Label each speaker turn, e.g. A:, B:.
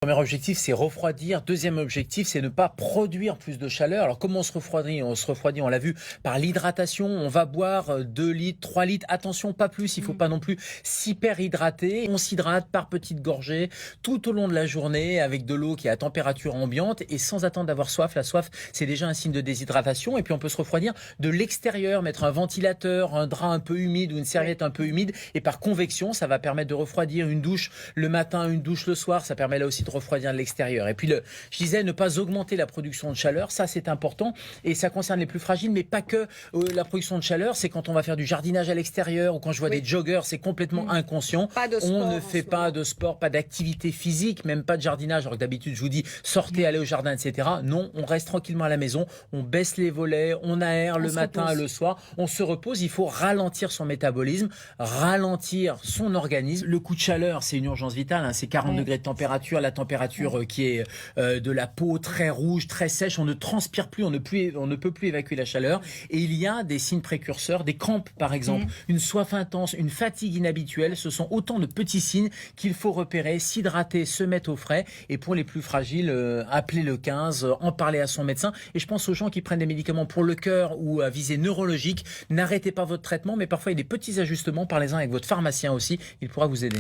A: Premier objectif, c'est refroidir. Deuxième objectif, c'est ne pas produire plus de chaleur. Alors, comment on se refroidit? On se refroidit, on l'a vu, par l'hydratation. On va boire 2 litres, 3 litres. Attention, pas plus. Il faut pas non plus s'hyper-hydrater. On s'hydrate par petites gorgées tout au long de la journée avec de l'eau qui est à température ambiante et sans attendre d'avoir soif. La soif, c'est déjà un signe de déshydratation. Et puis, on peut se refroidir de l'extérieur, mettre un ventilateur, un drap un peu humide ou une serviette un peu humide. Et par convection, ça va permettre de refroidir. Une douche le matin, une douche le soir. Ça permet là aussi de refroidir de l'extérieur. Et puis, je disais, ne pas augmenter la production de chaleur, ça c'est important et ça concerne les plus fragiles, mais pas que la production de chaleur, c'est quand on va faire du jardinage à l'extérieur ou quand je vois des joggers, c'est complètement inconscient. On ne fait pas de sport, pas d'activité physique, même pas de jardinage, alors que d'habitude je vous dis sortez, allez au jardin, etc. Non, on reste tranquillement à la maison, on baisse les volets, on aère le matin et le soir, on se repose, il faut ralentir son métabolisme, ralentir son organisme. Le coup de chaleur, c'est une urgence vitale, hein, c'est 40 degrés de température, la température qui est de la peau très rouge, très sèche, on ne transpire plus, on ne peut plus évacuer la chaleur. Et il y a des signes précurseurs, des crampes par exemple, une soif intense, une fatigue inhabituelle. Ce sont autant de petits signes qu'il faut repérer, s'hydrater, se mettre au frais. Et pour les plus fragiles, appeler le 15, en parler à son médecin. Et je pense aux gens qui prennent des médicaments pour le cœur ou à visée neurologique. N'arrêtez pas votre traitement, mais parfois il y a des petits ajustements. Parlez-en avec votre pharmacien aussi, il pourra vous aider.